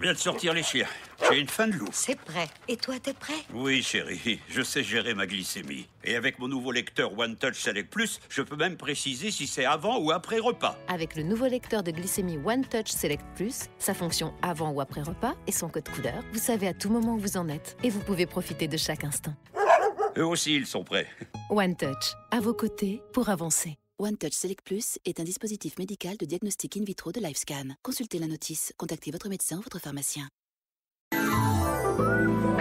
viens de sortir les chiens. J'ai une faim de loup. C'est prêt. Et toi, t'es prêt? Oui, chérie, je sais gérer ma glycémie. Et avec mon nouveau lecteur One Touch Select Plus, je peux même préciser si c'est avant ou après repas. Avec le nouveau lecteur de glycémie One Touch Select Plus, sa fonction avant ou après repas et son code couleur, vous savez à tout moment où vous en êtes. Et vous pouvez profiter de chaque instant. Eux aussi, ils sont prêts. One Touch, à vos côtés pour avancer. One Touch Select Plus est un dispositif médical de diagnostic in vitro de LifeScan. Consultez la notice, contactez votre médecin ou votre pharmacien.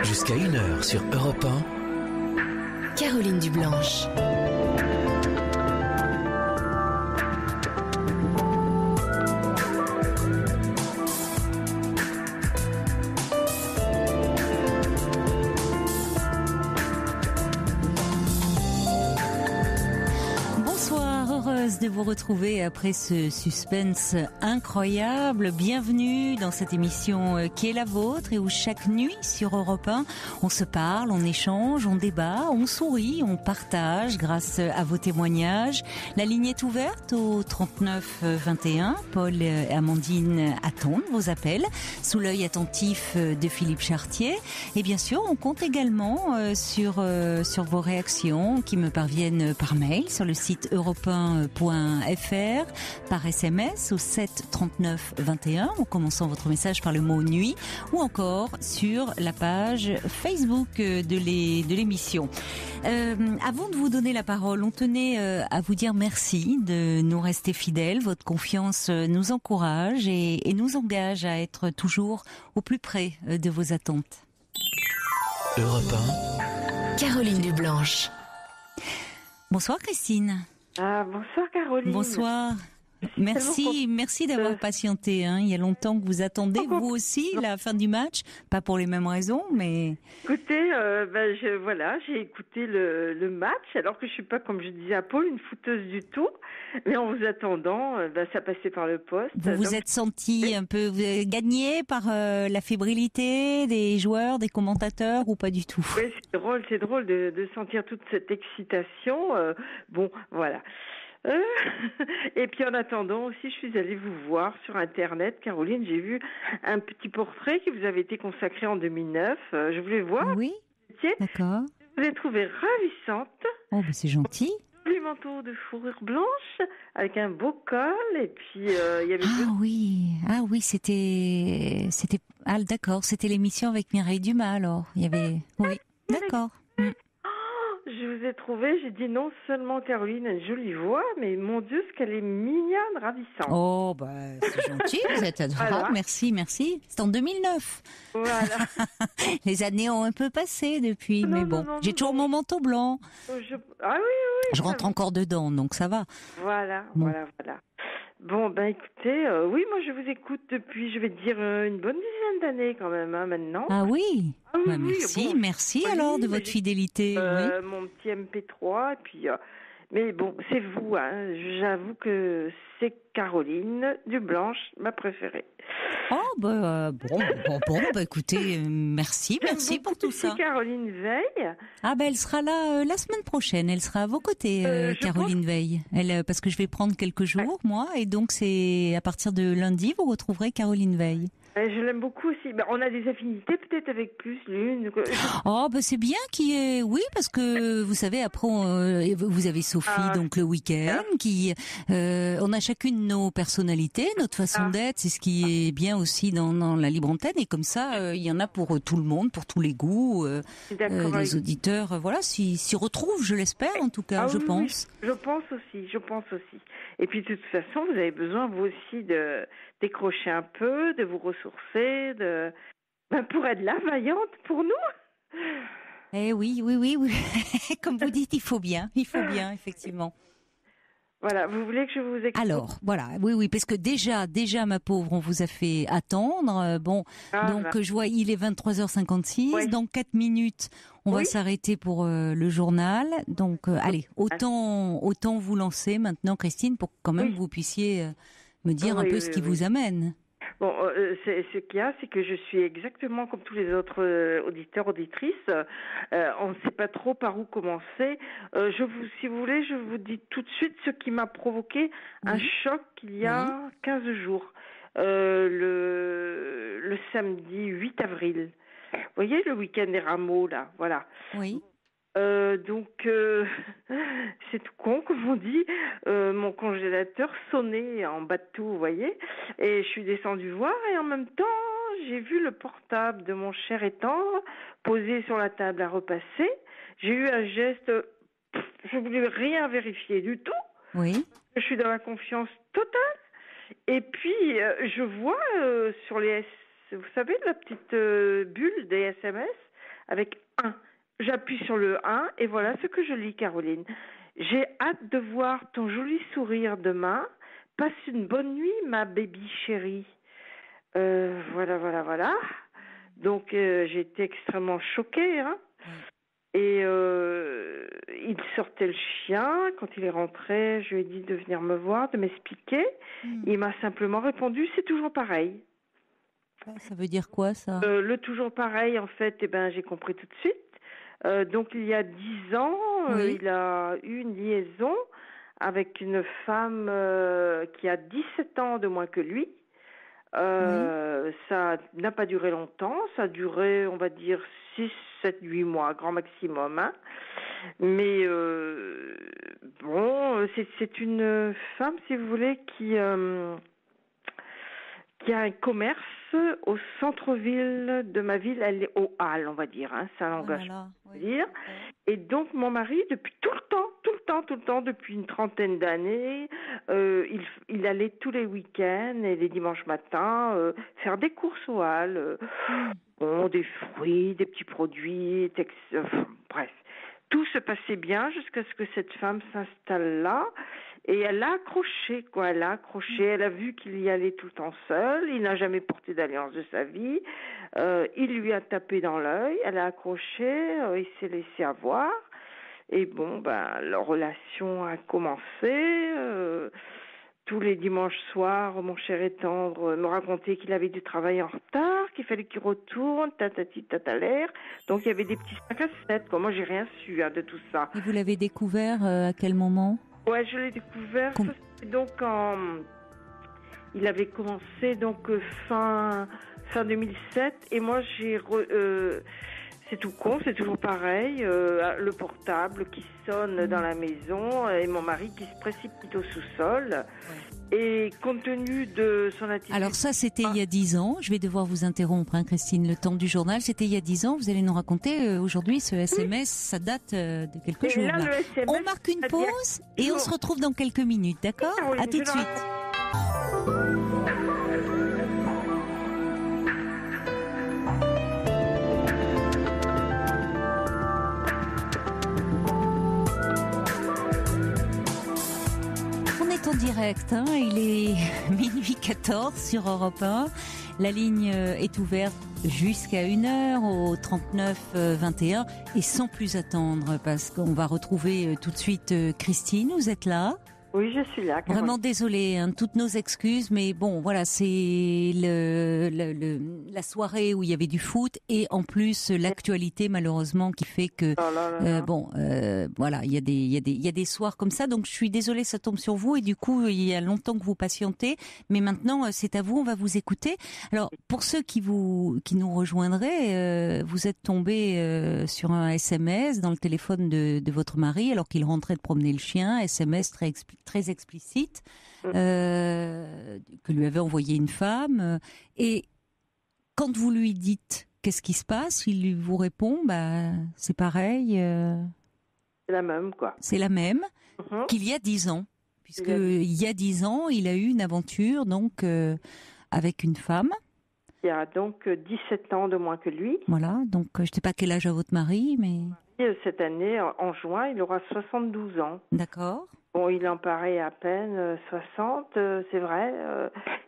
Jusqu'à 1h sur Europe 1. Caroline Dublanche. Heureuse de vous retrouver après ce suspense incroyable. Bienvenue dans cette émission qui est la vôtre et où chaque nuit sur Europe 1, on se parle, on échange, on débat, on sourit, on partage grâce à vos témoignages. La ligne est ouverte au 39 21. Paul et Amandine attendent vos appels sous l'œil attentif de Philippe Chartier. Et bien sûr, on compte également sur vos réactions qui me parviennent par mail sur le site europe1.fr, par SMS au 7 39 21 en commençant votre message par le mot nuit ou encore sur la page Facebook de l'émission. Avant de vous donner la parole, on tenait à vous dire merci de nous rester fidèles. Votre confiance nous encourage et nous engage à être toujours au plus près de vos attentes. Europe 1. Caroline Dublanche. Bonsoir Christine. Bonsoir Caroline. Bonsoir. Merci d'avoir patienté. Il y a longtemps que vous attendez, vous aussi, la fin du match. Pas pour les mêmes raisons, mais... Écoutez, j'ai écouté le match, alors que je suis pas, comme je disais à Paul, une fouteuse du tout. Mais en vous attendant, ça passait par le poste. Vous êtes senti un peu gagné par la fébrilité des joueurs, des commentateurs, ou pas du tout? Oui, c'est drôle de sentir toute cette excitation. Voilà. Et puis en attendant aussi, je suis allée vous voir sur Internet, Caroline. J'ai vu un petit portrait qui vous avait été consacré en 2009. Je voulais voir. Oui. D'accord. Je vous ai trouvé ravissante. Oh, c'est gentil. Joli manteau de fourrure blanche avec un beau col et puis il y avait. Ah oui, c'était. Ah d'accord, c'était l'émission avec Mireille Dumas alors. Il y avait. Oui, d'accord. Je vous ai trouvé, j'ai dit non seulement Caroline a une jolie voix, mais mon Dieu, ce qu'elle est mignonne, ravissante. Oh, c'est gentil, vous êtes adorable, voilà. Merci. C'est en 2009. Voilà. Les années ont un peu passé depuis, mais bon, j'ai toujours mon manteau blanc. Ah oui. Je rentre encore dedans, donc ça va. Voilà. Bon, écoutez, oui, moi je vous écoute depuis, je vais dire, une bonne dizaine d'années quand même, maintenant. Ah oui. Oui, merci alors de votre fidélité. Oui. Mon petit MP3, et puis... mais bon, c'est vous, j'avoue que c'est Caroline Dublanche, ma préférée. Écoutez, merci pour tout ça. Caroline Veil. Elle sera là la semaine prochaine, elle sera à vos côtés, Caroline Veil. Parce que je vais prendre quelques jours, moi, et donc c'est à partir de lundi, vous retrouverez Caroline Veil. Je l'aime beaucoup aussi. On a des affinités peut-être avec plus l'une. C'est bien qui est. Oui, parce que vous savez après vous avez Sophie donc le week-end qui on a chacune nos personnalités, notre façon d'être, c'est ce qui est bien aussi dans la libre antenne et comme ça il y en a pour tout le monde, pour tous les goûts. Les auditeurs s'y retrouvent, je l'espère en tout cas, je pense. Oui, je pense aussi. Et puis de toute façon, vous avez besoin vous aussi de décrocher un peu, de vous ressourcer, pour être là, vaillante pour nous. Eh oui. Comme vous dites, il faut bien, effectivement. Voilà, vous voulez que je vous explique? Alors, voilà, oui, parce que déjà, ma pauvre, on vous a fait attendre. Je vois, il est 23h56. Oui. Dans 4 minutes, on va s'arrêter pour le journal. Donc, allez, autant vous lancer maintenant, Christine, pour que quand même vous puissiez me dire un peu ce qui vous amène. Bon, ce qu'il y a, c'est que je suis exactement comme tous les autres auditeurs, auditrices. On ne sait pas trop par où commencer. Si vous voulez, je vous dis tout de suite ce qui m'a provoqué un choc il y a 15 jours. le samedi 8 avril. Vous voyez, le week-end des rameaux, là, voilà. Oui. Donc, c'est tout con, comme on dit. Mon congélateur sonnait en bas de tout, vous voyez. Et je suis descendue voir et en même temps, j'ai vu le portable de mon cher et tendre posé sur la table à repasser. J'ai eu un geste, je voulais rien vérifier du tout. Oui. Je suis dans la confiance totale. Et puis, je vois sur les vous savez, la petite bulle des SMS avec 1. J'appuie sur le 1 et voilà ce que je lis, Caroline. J'ai hâte de voir ton joli sourire demain. Passe une bonne nuit, ma baby chérie. Voilà. Donc, j'ai été extrêmement choquée. Hein. Et il sortait le chien. Quand il est rentré, je lui ai dit de venir me voir, de m'expliquer. Il m'a simplement répondu, c'est toujours pareil. Ça veut dire quoi, ça? Le toujours pareil, en fait, j'ai compris tout de suite. Donc, il y a 10 ans, il a eu une liaison avec une femme qui a 17 ans de moins que lui. Ça n'a pas duré longtemps. Ça a duré, on va dire, 6, 7, 8 mois, grand maximum. Hein. Mais bon, c'est une femme, si vous voulez, qui a un commerce au centre-ville de ma ville, elle est au Halles, on va dire, hein, c'est un langage dire. Et donc mon mari, depuis tout le temps, depuis une trentaine d'années, il allait tous les week-ends et les dimanches matins faire des courses au Halles, des fruits, des petits produits, bref. Tout se passait bien jusqu'à ce que cette femme s'installe là. Et elle a accroché, elle a vu qu'il y allait tout le temps seul, il n'a jamais porté d'alliance de sa vie, il lui a tapé dans l'œil, elle a accroché, il s'est laissé avoir, et bon, leur relation a commencé, tous les dimanches soirs, mon cher et tendre me racontait qu'il avait dû travailler en retard, qu'il fallait qu'il retourne, tatati tatalaire, donc il y avait des petits 5 à 7, moi j'ai rien su de tout ça. Et vous l'avez découvert à quel moment? Ouais, je l'ai découvert. Donc, il avait commencé fin 2007, et moi c'est tout con, c'est toujours pareil. Le portable qui sonne dans la maison et mon mari qui se précipite au sous-sol. Et compte tenu de son attitude... Alors ça, c'était il y a 10 ans. Je vais devoir vous interrompre, hein, Christine, le temps du journal. C'était il y a 10 ans. Vous allez nous raconter aujourd'hui ce SMS. Ça date de quelques jours. Là. On marque une pause et on se retrouve dans quelques minutes, d'accord? À tout de suite. En direct, hein, il est minuit 14 sur Europe 1. La ligne est ouverte jusqu'à 1h au 39 21 et sans plus attendre parce qu'on va retrouver tout de suite Christine. Vous êtes là? Oui, je suis là. Vraiment désolée, hein, toutes nos excuses, mais bon, voilà, c'est la soirée où il y avait du foot et en plus l'actualité malheureusement qui fait que voilà, il y a des soirs comme ça. Donc je suis désolée, ça tombe sur vous et du coup il y a longtemps que vous patientez, mais maintenant c'est à vous, on va vous écouter. Alors pour ceux qui nous rejoindraient, vous êtes tombé sur un SMS dans le téléphone de votre mari alors qu'il rentrait de promener le chien, SMS très explicite que lui avait envoyé une femme et quand vous lui dites qu'est-ce qui se passe, il vous répond c'est pareil, c'est la même quoi. C'est la même qu'il y a 10 ans puisque il y a 10 ans il a eu une aventure donc avec une femme qui a donc 17 ans de moins que lui. Voilà, donc je ne sais pas quel âge a votre mari mais cette année en juin il aura 72 ans. D'accord. Bon, il en paraît à peine 60, c'est vrai.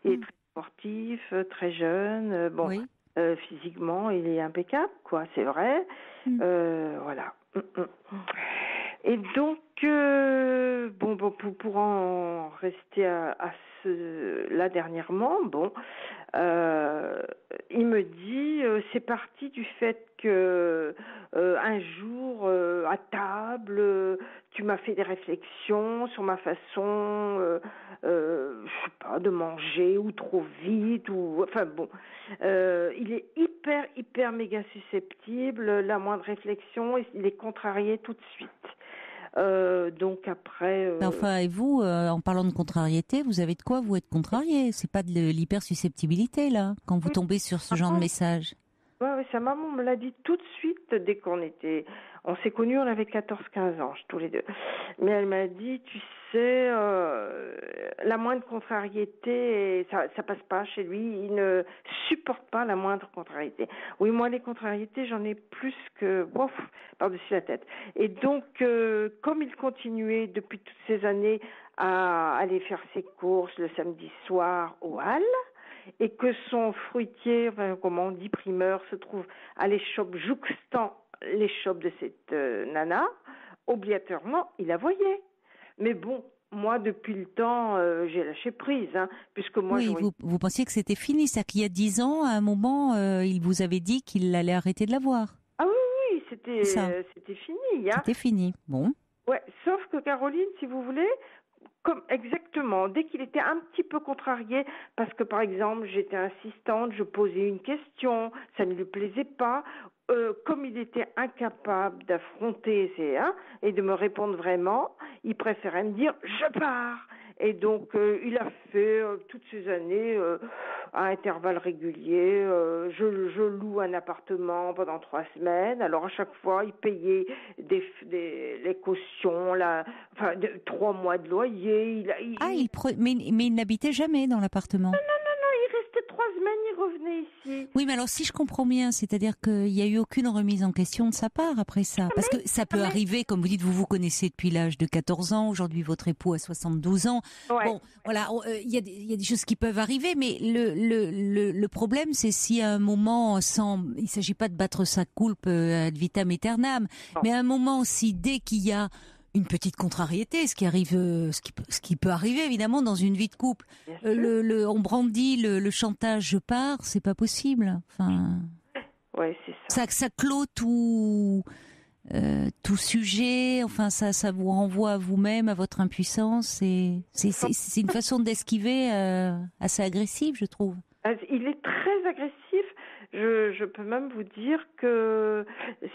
Il est très sportif, très jeune. Physiquement, il est impeccable, quoi. C'est vrai. Voilà. Et donc, pour en rester à là dernièrement, il me dit, c'est parti du fait que un jour, à table, tu m'as fait des réflexions sur ma façon, je sais pas, de manger ou trop vite ou enfin bon, il est hyper méga susceptible. La moindre réflexion, il est contrarié tout de suite. Donc après. Enfin, et vous, en parlant de contrariété, vous avez de quoi vous être contrarié. C'est pas de l'hypersusceptibilité là, quand vous tombez sur ce genre de message. Ouais, sa maman me l'a dit tout de suite dès on s'est connus, on avait 14-15 ans, tous les deux. Mais elle m'a dit, tu sais, la moindre contrariété, ça passe pas chez lui, il ne supporte pas la moindre contrariété. Oui, moi, les contrariétés, j'en ai plus que, par-dessus la tête. Et donc, comme il continuait depuis toutes ces années à aller faire ses courses le samedi soir au Halles, et que son fruitier, comment on dit, primeur, se trouve à l'échoppe jouxtant l'échoppe de cette nana, obligatoirement, il la voyait. Mais bon, moi, depuis le temps, j'ai lâché prise, puisque moi... Oui, vous pensiez que c'était fini, c'est-à-dire qu'il y a 10 ans, à un moment, il vous avait dit qu'il allait arrêter de la voir. Ah oui, c'était fini. C'était fini, bon. Ouais, sauf que Caroline, si vous voulez... Exactement. Dès qu'il était un petit peu contrarié, parce que par exemple j'étais insistante, je posais une question, ça ne lui plaisait pas, comme il était incapable d'affronter et de me répondre vraiment, il préférait me dire je pars. Et donc il a fait toutes ces années à intervalles réguliers. Je loue un appartement pendant 3 semaines. Alors à chaque fois, il payait les cautions, 3 mois de loyer. Mais il n'habitait jamais dans l'appartement. Non, il restait 3 semaines, il revenait ici. Oui, mais alors si je comprends bien, c'est-à-dire qu'il n'y a eu aucune remise en question de sa part après ça. Parce que ça peut arriver, comme vous dites, vous connaissez depuis l'âge de 14 ans, aujourd'hui votre époux a 72 ans. Ouais. Bon, voilà, il y a des choses qui peuvent arriver, mais le problème, c'est si à un moment, il ne s'agit pas de battre sa coulpe ad vitam aeternam, mais à un moment, si dès qu'il y a une petite contrariété, ce qui peut arriver évidemment dans une vie de couple. On brandit le chantage, je pars, c'est pas possible. Enfin, ouais, c'est ça. Ça clôt tout sujet. Enfin, ça vous renvoie à vous-même, à votre impuissance. C'est une façon d'esquiver assez agressive, je trouve. Il est très agressif. Je peux même vous dire que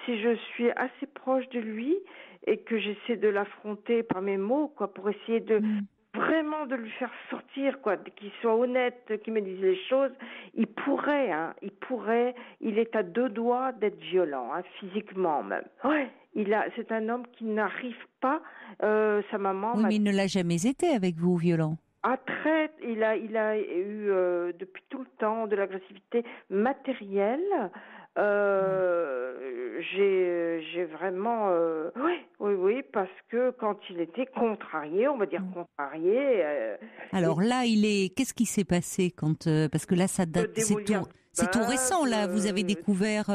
si je suis assez proche de lui et que j'essaie de l'affronter par mes mots, pour essayer de vraiment de lui faire sortir, qu'il soit honnête, qu'il me dise les choses, il pourrait, il est à 2 doigts d'être violent, physiquement même. Ouais, c'est un homme qui n'arrive pas, sa maman... Oui, mais il ne l'a jamais été avec vous, violent. Il a eu depuis tout le temps de l'agressivité matérielle. J'ai vraiment oui, parce que quand il était contrarié, on va dire contrarié. Alors là, qu'est-ce qui s'est passé parce que là ça date, c'est tout récent là. Vous avez découvert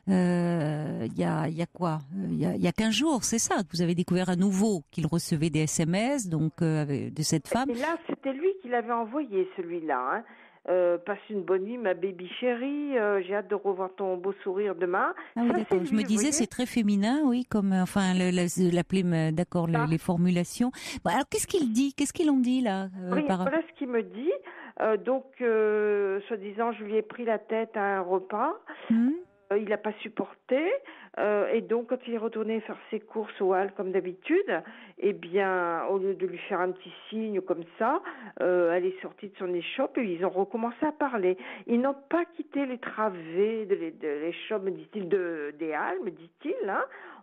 il y a quoi, il y a 15 jours, c'est ça, que vous avez découvert à nouveau qu'il recevait des SMS donc de cette femme. Et là, c'était lui qui l'avait envoyé, celui-là. Passe une bonne nuit, ma baby chérie. J'ai hâte de revoir ton beau sourire demain. Ah oui, d'accord. Je me disais, c'est très féminin, oui, comme l'appeler, d'accord, les formulations. Bon, alors, qu'est-ce qu'il dit ? Qu'est-ce qu'ils ont dit là Voilà ce qu'il me dit. Donc, soi-disant, je lui ai pris la tête à un repas. Il n'a pas supporté. Et donc, quand il est retourné faire ses courses au Halles comme d'habitude, eh bien, au lieu de lui faire un petit signe comme ça, elle est sortie de son échoppe et ils ont recommencé à parler. Ils n'ont pas quitté les travées de l'échoppe, me dit-il, des Halles, me dit-il.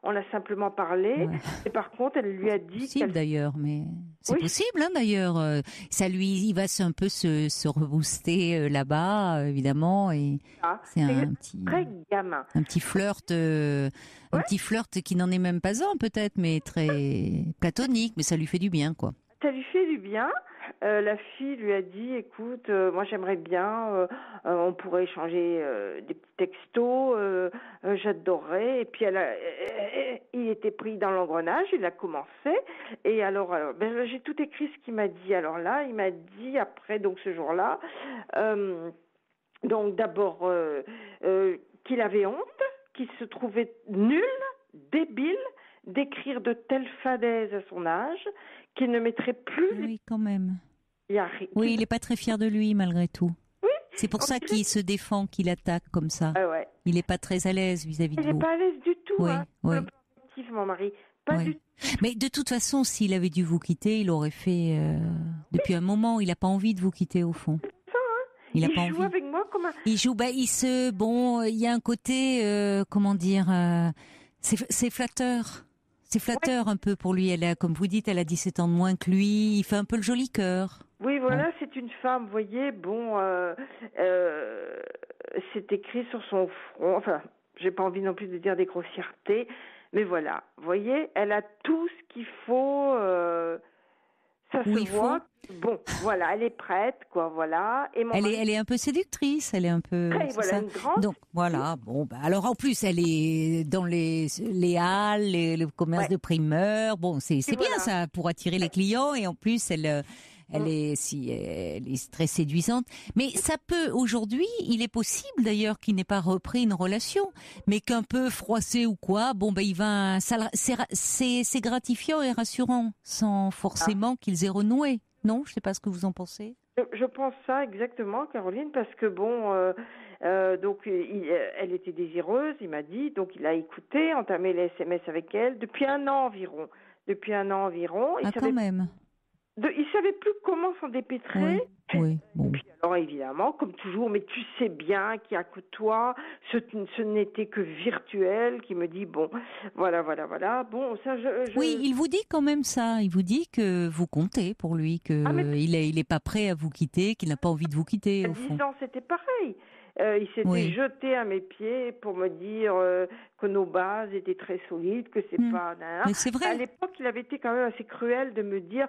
On a simplement parlé. Ouais. Et par contre, elle lui a dit... C'est possible d'ailleurs, mais... C'est possible, d'ailleurs. Il va un peu se rebooster là-bas, évidemment. Et c'est un petit... Très gamin. Un petit flirt... Un petit flirt qui n'en est même pas un, peut-être, mais très platonique. Mais ça lui fait du bien, quoi. Ça lui fait du bien. La fille lui a dit, écoute, moi j'aimerais bien, on pourrait échanger des petits textos, j'adorerais. Et puis il était pris dans l'engrenage, il a commencé. Et alors j'ai tout écrit ce qu'il m'a dit. Alors là, il m'a dit après, donc ce jour-là, donc d'abord qu'il avait honte, qu'il se trouvait nul, débile d'écrire de telles fadaises à son âge qu'il ne mettrait plus... Oui, quand même. Il Oui, il n'est pas très fier de lui, malgré tout. Oui. C'est pour ça qu'il se défend, qu'il attaque comme ça. Ouais. Il n'est pas très à l'aise vis-à-vis de vous. Il n'est pas à l'aise du tout, Oui, hein. oui. Mon mari, pas du tout. Mais de toute façon, s'il avait dû vous quitter, il aurait fait depuis un moment. Il n'a pas envie de vous quitter au fond. C'est ça, hein. Il joue envie. avec moi comme un... Il joue. Il y a un côté, comment dire, c'est flatteur. C'est flatteur un peu pour lui. Elle a, comme vous dites, elle a 17 ans de moins que lui. Il fait un peu le joli cœur. Oui, voilà, c'est une femme, vous voyez, c'est écrit sur son front, enfin, j'ai pas envie non plus de dire des grossièretés, mais voilà, vous voyez, elle a tout ce qu'il faut, ça se voit. Bon, voilà, elle est prête, quoi, voilà. Et elle est un peu séductrice, elle est un peu... Voilà, une grande... Donc, voilà, bon, alors en plus, elle est dans les halles, le commerce de primeurs, bon, c'est bien ça, pour attirer les clients, et en plus, elle est très séduisante. Mais ça peut, aujourd'hui, il est possible d'ailleurs qu'il n'ait pas repris une relation, mais qu'un peu froissé ou quoi, c'est gratifiant et rassurant, sans forcément qu'ils aient renoué. Non, je ne sais pas ce que vous en pensez. Je pense ça exactement, Caroline, parce que donc elle était désireuse, il m'a dit, donc il a écouté, entamé les SMS avec elle depuis un an environ. Quand même. Il savait plus comment s'en dépêtrer. Oui, bon. Et puis alors évidemment, comme toujours, mais tu sais bien qu'il n'y a que toi, ce n'était que virtuel, qui me dit bon, voilà. Bon, ça, Oui, il vous dit quand même ça. Il vous dit que vous comptez pour lui, que il est pas prêt à vous quitter, qu'il n'a pas envie de vous quitter au fond. 10 ans, c'était pareil. Il s'était jeté à mes pieds pour me dire que nos bases étaient très solides, que c'est pas... Mais c'est vrai. À l'époque, il avait été quand même assez cruel de me dire,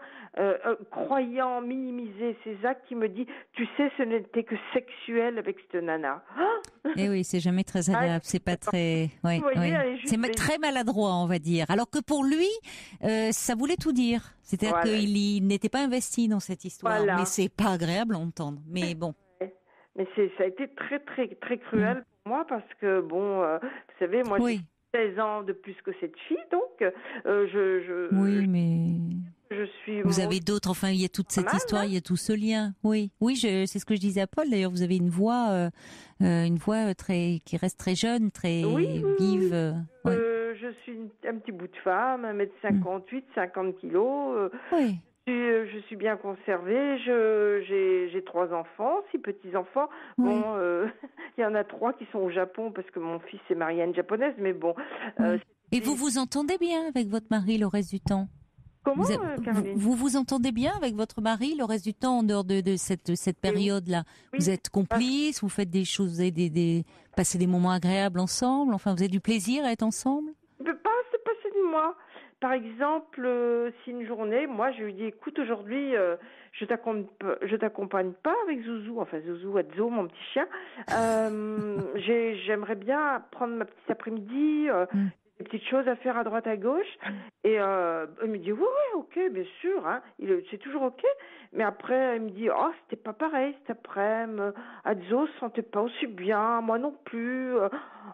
croyant minimiser ses actes, il me dit, tu sais, ce n'était que sexuel avec cette nana. Eh oui, c'est jamais très agréable, c'est pas très... C'est très maladroit, on va dire. Alors que pour lui, ça voulait tout dire. C'est-à-dire qu'il n'était pas investi dans cette histoire. Mais c'est pas agréable à entendre. Mais bon... Mais ça a été très, très, très cruel pour moi parce que, vous savez, moi, j'ai 16 ans de plus que cette fille, donc je suis... Vous avez d'autres, enfin, il y a toute cette histoire, il y a tout ce lien. Oui, c'est ce que je disais à Paul, d'ailleurs, vous avez une voix qui reste très jeune, très vive. Je suis un petit bout de femme, 1m58, 50 kilos. Je suis bien conservée, j'ai 3 enfants, 6 petits-enfants. Bon, il y en a 3 qui sont au Japon parce que mon fils est marié à une japonaise, mais bon. Et vous vous entendez bien avec votre mari le reste du temps? Comment, Caroline? Vous vous entendez bien avec votre mari le reste du temps en dehors de cette période-là? Vous êtes complices, vous faites des choses, passer des moments agréables ensemble, enfin vous avez du plaisir à être ensemble? Je peux pas se passer de moi. Par exemple, si une journée, moi, je lui dis, écoute, aujourd'hui, je t'accompagne pas avec Zouzou, enfin Zouzou, Adzo, mon petit chien. J'aimerais bien prendre ma petite après-midi, des petites choses à faire à droite, à gauche. Et il me dit, oui, ok, bien sûr, hein. C'est toujours ok. Mais après, il me dit, oh, c'était pas pareil cet après-midi. Adzo se sentait pas aussi bien, moi non plus.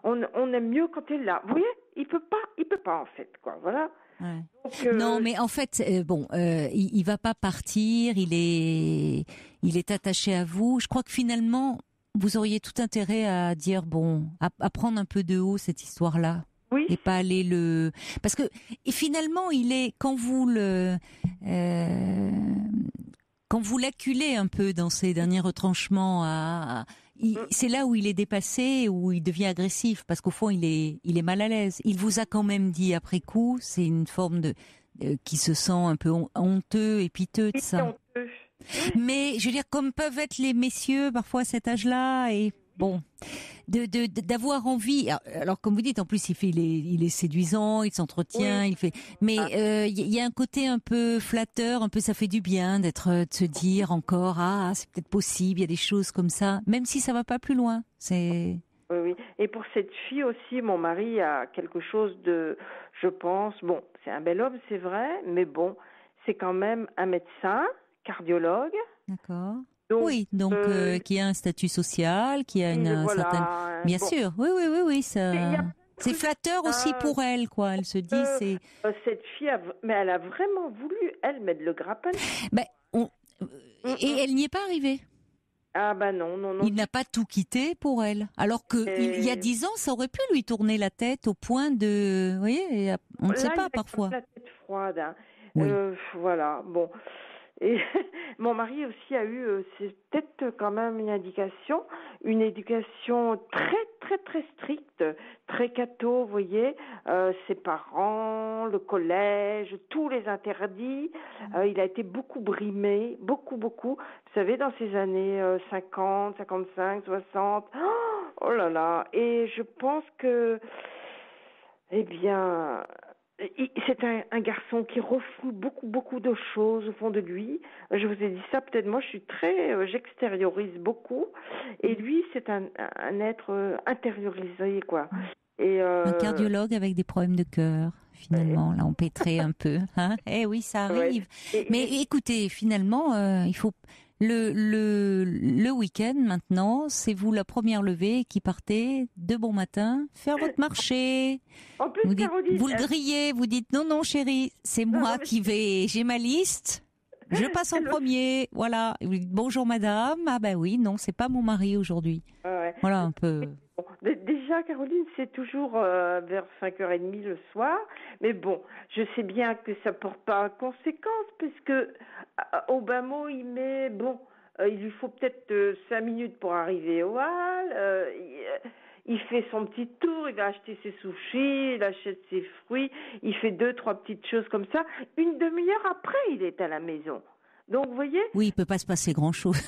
On aime mieux quand elle est là. Vous voyez, il peut pas en fait, quoi. Voilà. Ouais. Donc, non, mais en fait, il va pas partir. Il est attaché à vous. Je crois que finalement, vous auriez tout intérêt à dire à prendre un peu de haut cette histoire-là. Oui. Et pas aller parce que finalement, quand vous l'acculez un peu dans ses derniers retranchements c'est là où il est dépassé, où il devient agressif, parce qu'au fond, il est mal à l'aise. Il vous a quand même dit après coup, c'est une forme qui se sent un peu honteux et piteux de ça. Honteux. Mais je veux dire, comme peuvent être les messieurs parfois à cet âge-là, et bon, d'avoir envie. Alors comme vous dites, en plus il est séduisant, il s'entretient, mais il y a un côté un peu flatteur, un peu ça fait du bien de se dire encore c'est peut-être possible, il y a des choses comme ça, même si ça va pas plus loin. Oui. Et pour cette fille aussi, mon mari a quelque chose je pense, c'est un bel homme, c'est vrai, mais c'est quand même un médecin, cardiologue. D'accord. Donc qui a un statut social, qui a une certaine... Bien sûr, oui, ça... Il y a C'est flatteur aussi pour elle, quoi. Elle se dit, c'est... Cette fille, mais elle a vraiment voulu, elle, mettre le grappin. Ben, et elle n'y est pas arrivée. Ah bah non. Il n'a pas tout quitté pour elle. Alors que il y a 10 ans, ça aurait pu lui tourner la tête au point de... Vous voyez, on ne sait pas parfois. La tête froide. Hein. Oui. Voilà, bon... Et mon mari aussi a eu, c'est peut-être quand même une éducation très très très stricte, très catho, vous voyez, ses parents, le collège, tous les interdits. Il a été beaucoup brimé, beaucoup. Vous savez, dans ces années 50, 55, 60. Oh là là. Et je pense que, eh bien... C'est un garçon qui refoule beaucoup de choses au fond de lui. Je vous ai dit ça, peut-être moi j'extériorise beaucoup. Et lui, c'est un être intériorisé, quoi. Et un cardiologue avec des problèmes de cœur, finalement. Là, on pétrait un peu. Hein, eh oui, ça arrive. Ouais. Mais écoutez, finalement, il faut... Le week-end maintenant, c'est vous la première levée qui partez de bon matin faire votre marché. En plus, vous le grillez, vous dites non chérie, c'est moi qui vais, j'ai ma liste, je passe en premier, voilà. Et vous dites bonjour madame, ah ben oui, non, c'est pas mon mari aujourd'hui. Ouais. Voilà un peu. Bon, déjà, Caroline, c'est toujours vers 5h30 le soir. Mais bon, je sais bien que ça porte pas conséquence, puisque au bas mot, il lui faut peut-être 5 minutes pour arriver au hall. Il fait son petit tour, il va acheter ses sushis, il achète ses fruits, il fait 2-3 petites choses comme ça. Une demi-heure après, il est à la maison. Donc, vous voyez ? Oui, il peut pas se passer grand-chose.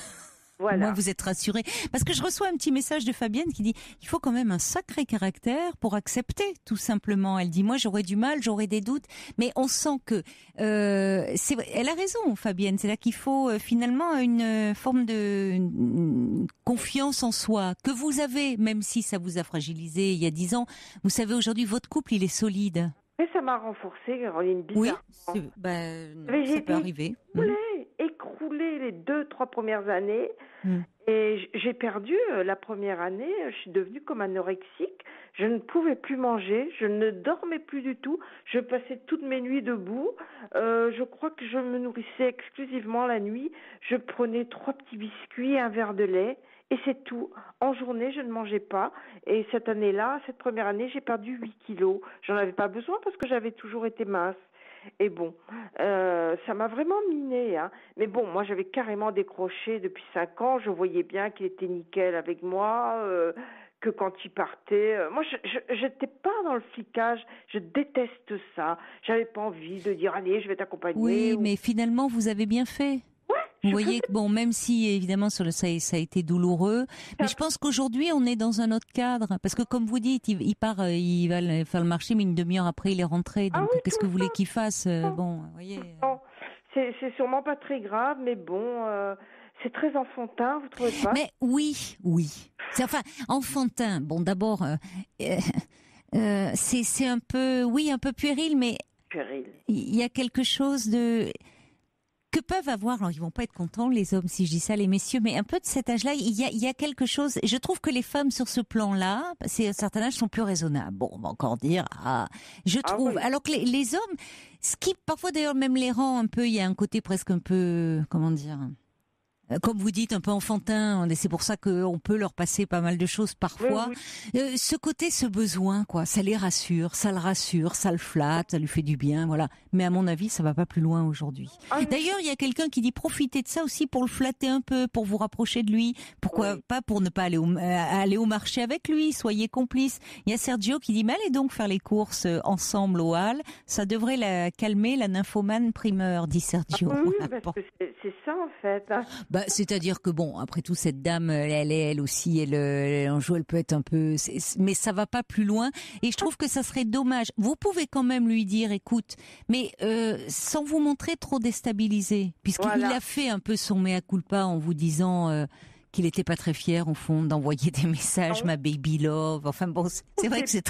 Voilà. Moi, vous êtes rassurée. Parce que je reçois un petit message de Fabienne qui dit il faut quand même un sacré caractère pour accepter, tout simplement. Elle dit moi, j'aurais du mal, j'aurais des doutes. Mais on sent que... elle a raison, Fabienne. C'est là qu'il faut finalement une forme de confiance en soi que vous avez, même si ça vous a fragilisé il y a 10 ans. Vous savez, aujourd'hui, votre couple, il est solide. Et ça m'a renforcée, Caroline, bizarrement. Oui, ça peut arriver. Écroulé les 2-3 premières années. Et j'ai perdu la première année. Je suis devenue comme anorexique. Je ne pouvais plus manger. Je ne dormais plus du tout. Je passais toutes mes nuits debout. Je crois que je me nourrissais exclusivement la nuit. Je prenais 3 petits biscuits, un verre de lait. Et c'est tout. En journée, je ne mangeais pas. Et cette première année, j'ai perdu 8 kilos. J'en avais pas besoin parce que j'avais toujours été mince. Et bon, ça m'a vraiment minée. Hein. Mais bon, moi, j'avais carrément décroché depuis 5 ans. Je voyais bien qu'il était nickel avec moi, que quand il partait... moi, je n'étais pas dans le flicage. Je déteste ça. J'avais pas envie de dire, allez, je vais t'accompagner. Oui, mais finalement, vous avez bien fait. Vous voyez que bon, même si évidemment ça a été douloureux, mais je pense qu'aujourd'hui on est dans un autre cadre, parce que comme vous dites, il part, il va faire le marché, mais une demi-heure après il est rentré. Donc qu'est-ce que vous voulez qu'il fasse Bon, vous voyez. Non, c'est sûrement pas très grave, mais bon, c'est très enfantin, vous trouvez pas? Mais oui. C'est enfin enfantin. Bon, d'abord, c'est un peu puéril, mais il y a quelque chose de que peuvent avoir, alors ils vont pas être contents les hommes si je dis ça, les messieurs, mais un peu de cet âge-là, il y a quelque chose. Je trouve que les femmes sur ce plan-là, c'est à un certain âge, sont plus raisonnables. Bon, on va encore dire, je trouve. Oui. Alors que les hommes, ce qui parfois d'ailleurs même les rend un peu, il y a un côté presque un peu, comment dire, comme vous dites, un peu enfantin, et c'est pour ça qu'on peut leur passer pas mal de choses parfois. Oui. Ce côté, ce besoin, quoi, ça les rassure, ça le flatte, ça lui fait du bien, voilà. Mais à mon avis, ça va pas plus loin aujourd'hui. D'ailleurs, il y a quelqu'un qui dit profitez de ça aussi pour le flatter un peu, pour vous rapprocher de lui. Pourquoi pas pour ne pas aller au marché avec lui, soyez complices. Il y a Sergio qui dit mais allez donc faire les courses ensemble au hall, ça devrait calmer la nymphomane primeur, dit Sergio. Oui, parce que c'est ça en fait. Hein. C'est-à-dire que bon, après tout, cette dame, elle aussi, en jeu, elle peut être un peu, mais ça va pas plus loin. Et je trouve que ça serait dommage. Vous pouvez quand même lui dire, écoute, mais sans vous montrer trop déstabilisé, puisqu'il a fait un peu son mea culpa en vous disant qu'il était pas très fier au fond d'envoyer des messages, ma baby love. Enfin bon, c'est vrai que c'est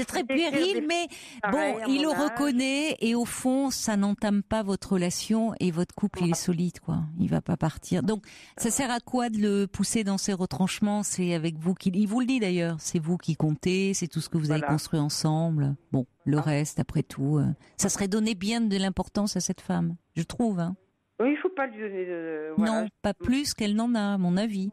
très puéril, mais bon, il le reconnaît et au fond, ça n'entame pas votre relation et votre couple, il est solide, quoi. Il va pas partir. Donc, ça sert à quoi de le pousser dans ses retranchements? C'est avec vous il vous le dit d'ailleurs. C'est vous qui comptez, c'est tout ce que vous avez construit ensemble. Bon, le reste, après tout, ça serait donner bien de l'importance à cette femme, je trouve, hein. Oui, il faut pas lui donner de... Voilà. Non, pas plus qu'elle n'en a, à mon avis.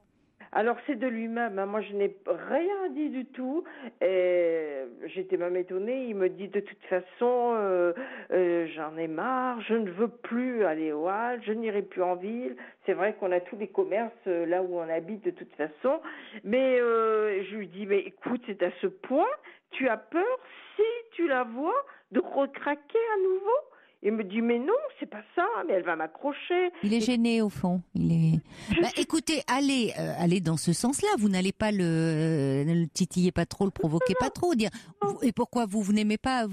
Alors, c'est de lui-même. Hein. Moi, je n'ai rien dit du tout. Et j'étais même étonnée. Il me dit, de toute façon, j'en ai marre. Je ne veux plus aller au Halles. Je n'irai plus en ville. C'est vrai qu'on a tous les commerces là où on habite de toute façon. Mais je lui dis, mais écoute, c'est à ce point. Tu as peur, si tu la vois, de recraquer à nouveau? Il me dit, mais non, c'est pas ça, mais elle va m'accrocher. Il est gêné, au fond. Écoutez, allez dans ce sens-là. Vous n'allez pas le titiller pas trop, le provoquer pas trop. Dire, et pourquoi vous n'aimez pas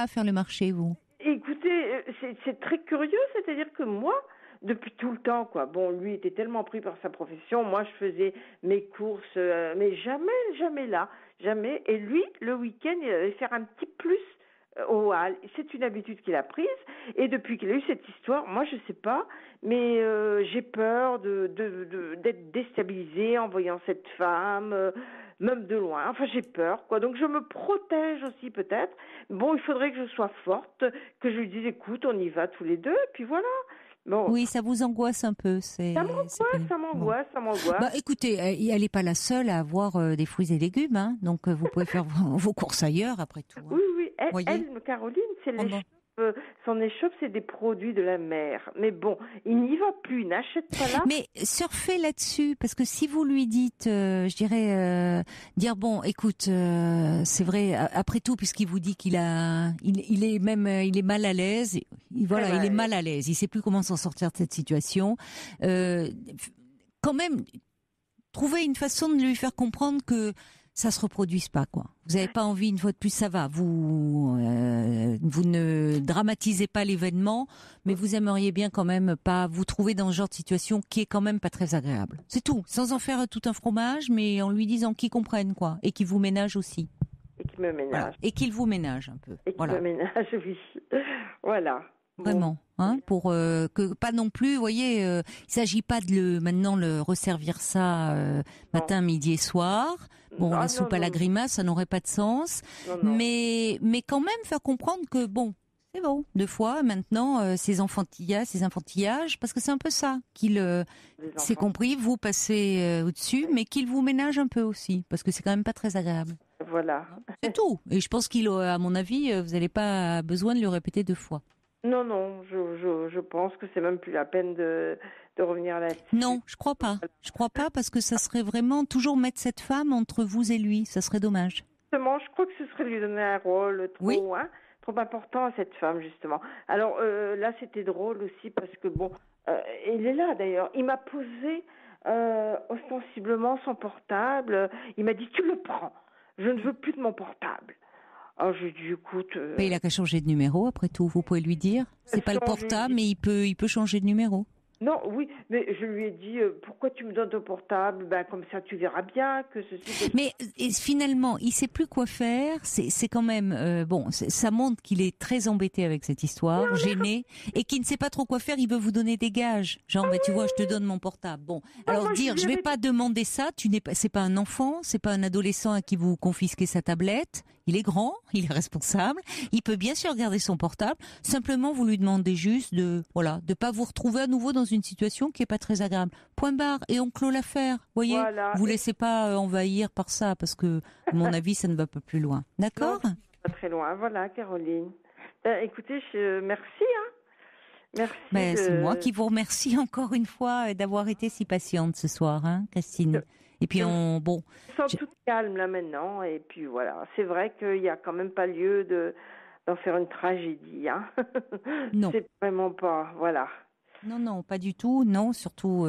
faire le marché, vous? Écoutez, c'est très curieux, c'est-à-dire que moi, depuis tout le temps, quoi. Bon, lui était tellement pris par sa profession. Moi, je faisais mes courses, mais jamais là. Jamais. Et lui, le week-end, il allait faire un petit plus au Halles. C'est une habitude qu'il a prise. Et depuis qu'il a eu cette histoire, moi, je sais pas, mais j'ai peur d'être déstabilisée en voyant cette femme, même de loin. Enfin, j'ai peur, quoi. Donc, je me protège aussi, peut-être. Bon, il faudrait que je sois forte, que je lui dise, écoute, on y va tous les deux, et puis voilà. Bon. Oui, ça vous angoisse un peu. Ça m'angoisse. Bah, écoutez, elle n'est pas la seule à avoir des fruits et légumes, hein. Donc vous pouvez faire vos courses ailleurs, après tout. Hein. Oui. Elle, Caroline, c'est son échoppe, c'est des produits de la mer. Mais bon, il n'y va plus, il n'achète pas là. Mais surfez là-dessus, parce que si vous lui dites, je dirais, dire bon, écoute, c'est vrai, après tout, puisqu'il vous dit il est mal à l'aise. Il est mal à l'aise. Il sait plus comment s'en sortir de cette situation. Quand même, trouver une façon de lui faire comprendre que ça se reproduise pas, quoi. Vous n'avez pas envie, une fois de plus, ça va. Vous ne dramatisez pas l'événement, mais vous aimeriez bien quand même pas vous trouver dans ce genre de situation qui est quand même pas très agréable. C'est tout. Sans en faire tout un fromage, mais en lui disant qu'il comprenne, quoi. Et qu'il vous ménage aussi. Et qu'il me ménage. Voilà. Et qu'il vous ménage un peu. Et qu'il me ménage, oui. Voilà. Vraiment, hein, pour que pas non plus, vous voyez, il s'agit pas de maintenant le resservir ça matin, midi et soir. Bon, la soupe à la grimace, ça n'aurait pas de sens. Non. Mais quand même faire comprendre que bon, c'est bon. 2 fois maintenant, ces enfantillages, parce que c'est un peu ça qu'il, c'est compris. Vous passez au-dessus, mais qu'il vous ménage un peu aussi, parce que c'est quand même pas très agréable. Voilà. C'est tout. Et je pense à mon avis, vous n'avez pas besoin de le répéter 2 fois. Non, je pense que c'est même plus la peine de revenir là-dessus. Non, je crois pas. Je crois pas parce que ça serait vraiment toujours mettre cette femme entre vous et lui. Ça serait dommage. Justement, je crois que ce serait lui donner un rôle trop important à cette femme, justement. Alors là, c'était drôle aussi parce que bon, il est là d'ailleurs. Il m'a posé ostensiblement son portable. Il m'a dit, tu le prends. Je ne veux plus de mon portable. Oh, j'ai dit, écoute... Mais il a qu'à changer de numéro, après tout. Vous pouvez lui dire. C'est pas le portable, mais il peut changer de numéro. Non, oui, mais je lui ai dit, pourquoi tu me donnes ton portable? Ben, comme ça, tu verras bien que ceci... Mais finalement, il sait plus quoi faire. C'est quand même... ça montre qu'il est très embêté avec cette histoire, gêné, et qu'il ne sait pas trop quoi faire. Il veut vous donner des gages. Genre, tu vois, je te donne mon portable. Bon, alors je vais pas demander ça. C'est pas un enfant, c'est pas un adolescent à qui vous confisquez sa tablette. Il est grand, il est responsable. Il peut bien sûr garder son portable. Simplement, vous lui demandez juste de pas vous retrouver à nouveau dans une situation qui est pas très agréable. Point barre. Et on clôt l'affaire. Voyez, vous laissez pas envahir par ça parce que, à mon avis, ça ne va pas plus loin. D'accord? Non, pas très loin. Voilà, Caroline. Écoutez, merci. Merci. C'est moi qui vous remercie encore une fois d'avoir été si patiente ce soir, hein, Christine. Et puis Je sens tout calme là maintenant, et puis voilà. C'est vrai qu'il n'y a quand même pas lieu d'en faire une tragédie, hein. Non. C'est vraiment pas, voilà. Non, pas du tout. Non, surtout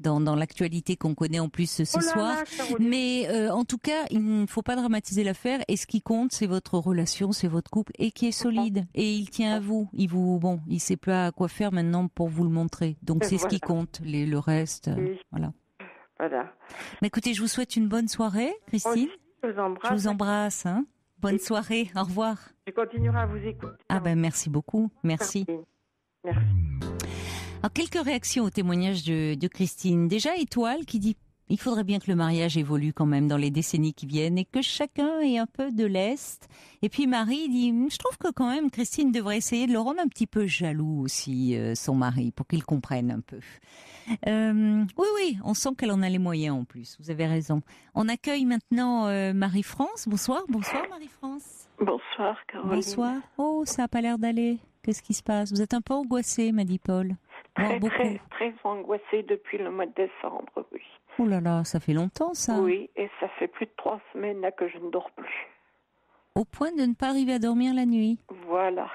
dans l'actualité qu'on connaît en plus ce soir. Mais en tout cas, il ne faut pas dramatiser l'affaire. Et ce qui compte, c'est votre relation, c'est votre couple, et qui est solide. Et il tient à vous. Il sait pas quoi faire maintenant pour vous le montrer. Donc c'est ce qui compte. Le reste, voilà. Mais écoutez, je vous souhaite une bonne soirée, Christine. Je vous embrasse. Hein. Bonne soirée. Au revoir. Je continuerai à vous écouter. Merci beaucoup. Merci. Alors, quelques réactions au témoignage de Christine. Déjà, Étoile qui dit il faudrait bien que le mariage évolue quand même dans les décennies qui viennent et que chacun ait un peu de lest. Et puis Marie dit je trouve que quand même Christine devrait essayer de le rendre un petit peu jaloux aussi, son mari, pour qu'il comprenne un peu. Oui, on sent qu'elle en a les moyens en plus. Vous avez raison. On accueille maintenant Marie-France. Bonsoir Marie-France. Bonsoir Caroline. Bonsoir. Oh, ça n'a pas l'air d'aller. Qu'est-ce qui se passe? Vous êtes un peu angoissée, m'a dit Paul. Très angoissée depuis le mois de décembre, oui. Oh là là, ça fait longtemps ça. Oui, et ça fait plus de 3 semaines là que je ne dors plus. Au point de ne pas arriver à dormir la nuit. Voilà.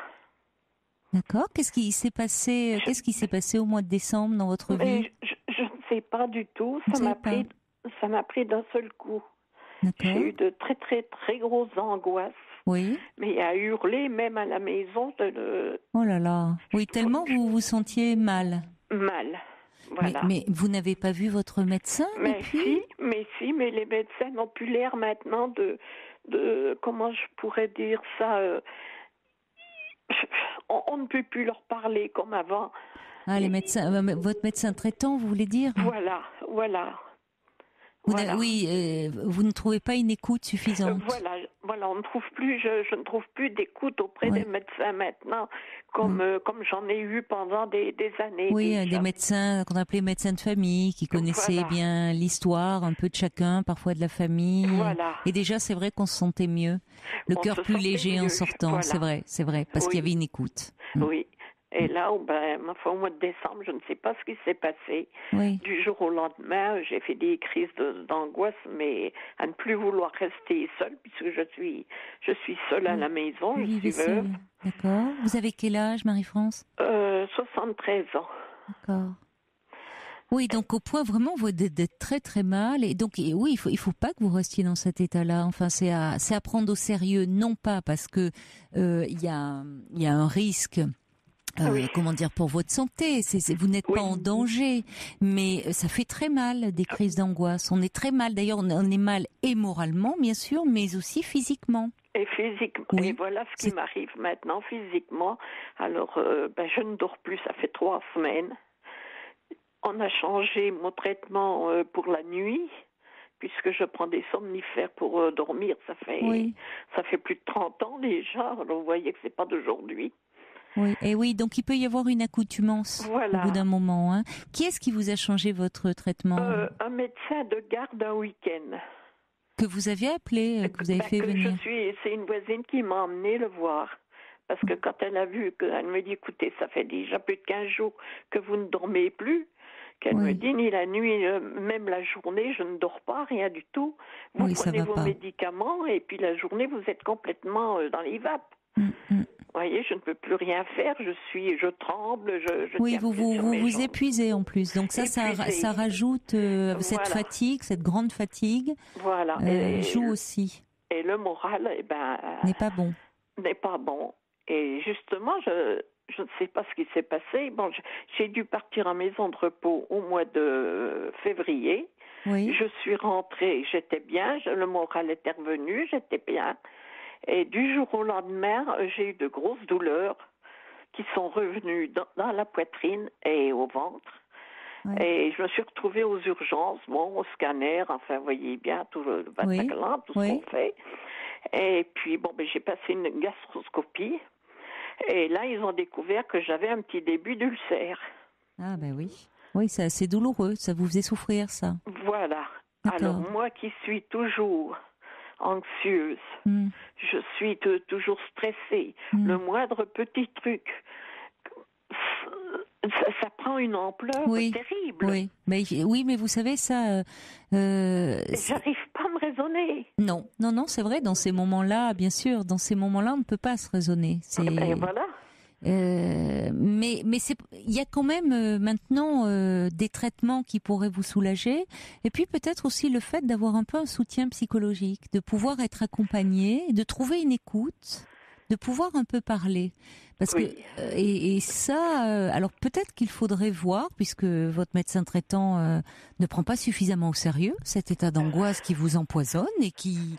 D'accord. Qu'est-ce qui s'est passé au mois de décembre dans votre vie? Je ne sais pas du tout. Ça m'a pris d'un seul coup. D'accord. J'ai eu de très très très grosses angoisses. Oui. Mais à hurler même à la maison. Oh là là. Oui, tellement vous vous sentiez mal. Mal. Voilà. Mais vous n'avez pas vu votre médecin depuis? Mais les médecins n'ont plus l'air maintenant de comment je pourrais dire ça. On ne peut plus leur parler comme avant. Ah, les médecins, votre médecin traitant, vous voulez dire? Voilà. Oui, vous ne trouvez pas une écoute suffisante. Voilà, on ne trouve plus, je ne trouve plus d'écoute auprès des médecins maintenant, comme j'en ai eu pendant des années. Oui, déjà. Des médecins qu'on appelait médecins de famille, qui connaissaient bien l'histoire, un peu de chacun, parfois de la famille. Voilà. Et déjà, c'est vrai qu'on se sentait mieux, le cœur plus léger en sortant. Voilà. C'est vrai, parce qu'il y avait une écoute. Oui. Et là, au mois de décembre, je ne sais pas ce qui s'est passé. Oui. Du jour au lendemain, j'ai fait des crises d'angoisse, mais à ne plus vouloir rester seule, puisque je suis seule à la maison, je suis veuve. D'accord. Vous avez quel âge, Marie-France? 73 ans. D'accord. Oui, donc au point vraiment d'être très très mal. Et donc oui, il faut pas que vous restiez dans cet état-là. Enfin, c'est à prendre au sérieux, non pas parce que il y a un risque. Comment dire, pour votre santé, vous n'êtes pas en danger, mais ça fait très mal des crises d'angoisse. On est très mal, d'ailleurs, on est mal et moralement, bien sûr, mais aussi physiquement. Et physiquement, et voilà ce qui m'arrive maintenant, physiquement. Alors, je ne dors plus, ça fait 3 semaines. On a changé mon traitement pour la nuit, puisque je prends des somnifères pour dormir. Ça fait plus de 30 ans déjà, alors vous voyez que c'est pas d'aujourd'hui. Oui, et oui, donc il peut y avoir une accoutumance au bout d'un moment. Hein. Qui est-ce qui vous a changé votre traitement? Un médecin de garde un week-end. Que vous avez appelé, que vous avez fait venir? C'est une voisine qui m'a emmenée le voir. Parce que quand elle a vu, elle me dit, écoutez, ça fait déjà plus de 15 jours que vous ne dormez plus. Qu'elle me dit, ni la nuit, même la journée, je ne dors pas, rien du tout. Vous prenez vos médicaments et puis la journée, vous êtes complètement dans les vapes. Vous voyez, je ne peux plus rien faire, je tremble, oui, vous épuisez en plus, donc ça rajoute cette fatigue, cette grande fatigue. Voilà. Joue aussi. Et le moral, n'est pas bon. N'est pas bon. Et justement, je ne sais pas ce qui s'est passé. Bon, j'ai dû partir en maison de repos au mois de février. Oui. Je suis rentrée, j'étais bien, le moral était revenu, j'étais bien. Et du jour au lendemain, j'ai eu de grosses douleurs qui sont revenues dans la poitrine et au ventre. Ouais. Et je me suis retrouvée aux urgences, au scanner, enfin, vous voyez bien, tout le Bataclan, tout ce qu'on fait. Et puis, j'ai passé une gastroscopie. Et là, ils ont découvert que j'avais un petit début d'ulcère. Ah ben oui. Oui, c'est assez douloureux, ça vous faisait souffrir, ça. Voilà. Alors, moi qui suis toujours anxieuse, je suis toujours stressée. Le moindre petit truc, ça prend une ampleur terrible. Oui, mais vous savez ça. J'arrive pas à me raisonner. Non, c'est vrai. Dans ces moments-là, bien sûr, on ne peut pas se raisonner. Voilà. Mais il y a quand même maintenant des traitements qui pourraient vous soulager. Et puis peut-être aussi le fait d'avoir un peu un soutien psychologique, de pouvoir être accompagné, de trouver une écoute, de pouvoir un peu parler. Parce que et ça, alors peut-être qu'il faudrait voir, puisque votre médecin traitant ne prend pas suffisamment au sérieux cet état d'angoisse qui vous empoisonne et qui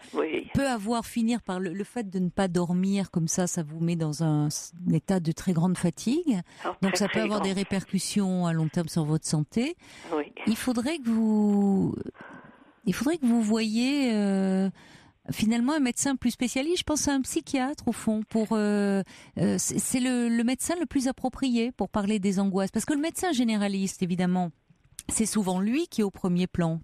peut finir par le fait de ne pas dormir comme ça vous met dans un état de très grande fatigue. Donc ça peut avoir des répercussions à long terme sur votre santé. Oui. Il faudrait que vous voyiez finalement un médecin plus spécialiste. Je pense à un psychiatre au fond c'est le médecin le plus approprié pour parler des angoisses, parce que le médecin généraliste, évidemment, c'est souvent lui qui est au premier plan,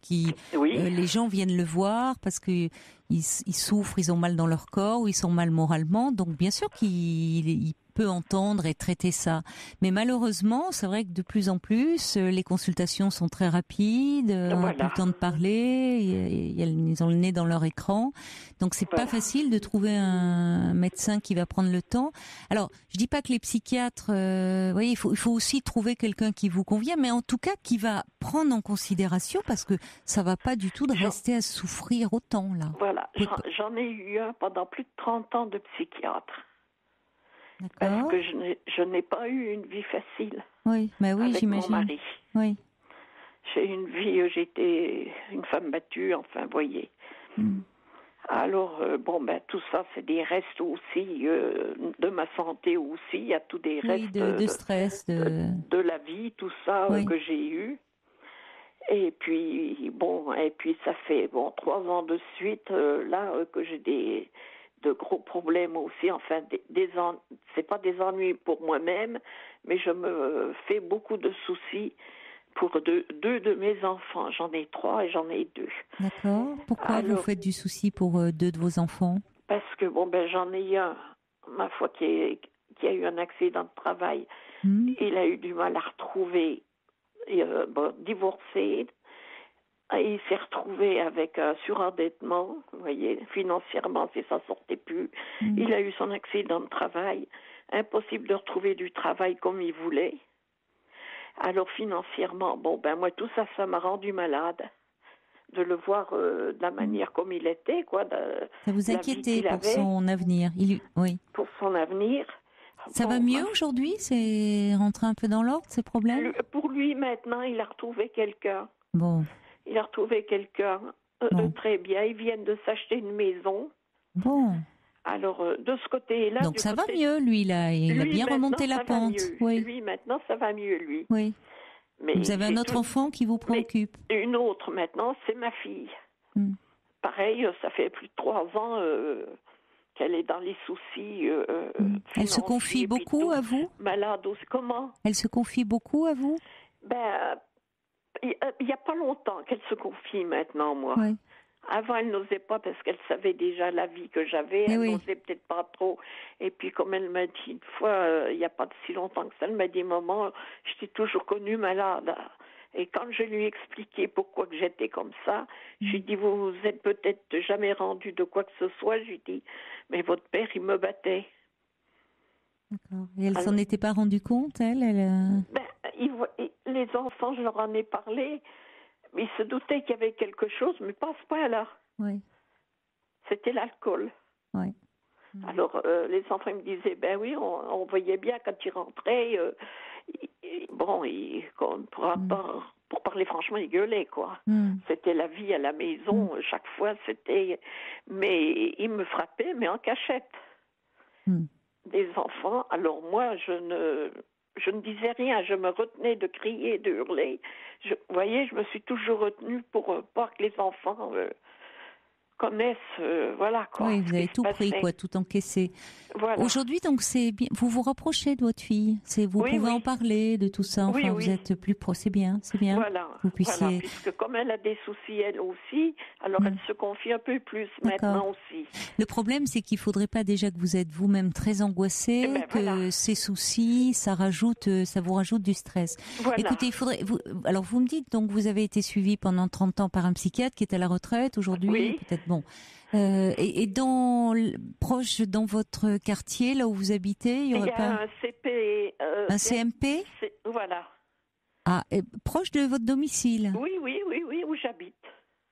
les gens viennent le voir parce que ils souffrent, ils ont mal dans leur corps ou ils sont mal moralement, donc bien sûr qu'il peut entendre et traiter ça. Mais malheureusement, c'est vrai que de plus en plus, les consultations sont très rapides, on n'a plus le temps de parler, ils ont le nez dans leur écran. Donc c'est pas facile de trouver un médecin qui va prendre le temps. Alors, je dis pas que les psychiatres, il faut aussi trouver quelqu'un qui vous convient, mais en tout cas qui va prendre en considération, parce que ça va pas du tout de rester à souffrir autant là. Voilà, j'en ai eu un pendant plus de 30 ans de psychiatre. D'accord. Parce que je n'ai pas eu une vie facile. Oui, avec Mon j'imagine. mari. Oui. J'ai eu une vie, j'étais une femme battue, enfin, vous voyez. Alors, tout ça, c'est des restes aussi de ma santé aussi. Il y a tous des restes de stress, de la vie, tout ça que j'ai eu. Et puis, ça fait 3 ans de suite, que j'ai de gros problèmes aussi. Enfin, c'est pas des ennuis pour moi-même, mais je me fais beaucoup de soucis pour deux de mes enfants. J'en ai 3 et j'en ai 2. D'accord. Pourquoi vous faites du souci pour 2 de vos enfants? Parce que j'en ai un, ma foi, qui a eu un accident de travail. Il a eu du mal à retrouver, divorcé. Il s'est retrouvé avec un surendettement, vous voyez, financièrement, si ça sortait plus. Il a eu son accident de travail. Impossible de retrouver du travail comme il voulait. Alors financièrement, moi tout ça m'a rendu malade de le voir de la manière comme il était, quoi. Ça vous inquiétait pour son avenir? Pour son avenir. Ça va mieux aujourd'hui? C'est rentré un peu dans l'ordre, ces problèmes? Pour lui, maintenant, il a retrouvé quelqu'un. Bon. Il a retrouvé quelqu'un de très bien. Ils viennent de s'acheter une maison. Bon. Alors, de ce côté-là... Donc ça va mieux, lui, là. Il a bien remonté la pente. Oui. Lui, maintenant, ça va mieux, lui. Oui. Mais vous avez un autre enfant qui vous préoccupe? Une autre, maintenant, c'est ma fille. Pareil, ça fait plus de 3 ans qu'elle est dans les soucis. Elle se confie beaucoup à vous? Malade aussi. Comment? Elle se confie beaucoup à vous? Il n'y a pas longtemps qu'elle se confie maintenant, moi. Oui. Avant, elle n'osait pas parce qu'elle savait déjà la vie que j'avais. Elle n'osait peut-être pas trop. Et puis, comme elle m'a dit une fois, il n'y a pas si longtemps que ça, elle m'a dit, maman, je t'ai toujours connue malade. Et quand je lui ai expliqué pourquoi que j'étais comme ça, je lui ai dit, vous vous êtes peut-être jamais rendu de quoi que ce soit. Je lui ai dit, mais votre père, il me battait. D'accord. Et elle s'en était pas rendue compte, elle les enfants, je leur en ai parlé. Ils se doutaient qu'il y avait quelque chose, mais pas à ce point-là. Oui. C'était l'alcool. Oui. Alors, les enfants me disaient, on voyait bien quand ils rentraient, pour parler franchement, ils gueulaient, quoi. C'était la vie à la maison, chaque fois, c'était... Mais ils me frappaient, mais en cachette. Des enfants. Alors moi, je ne disais rien, je me retenais de crier, de hurler. Vous voyez, je me suis toujours retenue pour pas que les enfants connaissent, quoi. Oui, vous avez tout pris, quoi, tout encaissé. Voilà. Aujourd'hui, donc, c'est bien. Vous vous rapprochez de votre fille. Vous pouvez en parler de tout ça. Enfin, vous êtes plus proche. C'est bien, c'est bien. Voilà. Vous puissiez... Voilà, puisque comme elle a des soucis, elle aussi, alors elle se confie un peu plus maintenant aussi. Le problème, c'est qu'il faudrait pas déjà que vous êtes vous-même très angoissée, que ces soucis, ça vous rajoute du stress. Voilà. Écoutez, il faudrait, alors vous me dites, donc, vous avez été suivi pendant 30 ans par un psychiatre qui est à la retraite aujourd'hui, peut-être Bon. Et proche dans votre quartier, là où vous habitez, il y aurait pas un CP. un CMP? Voilà. Ah, proche de votre domicile? Oui, où j'habite.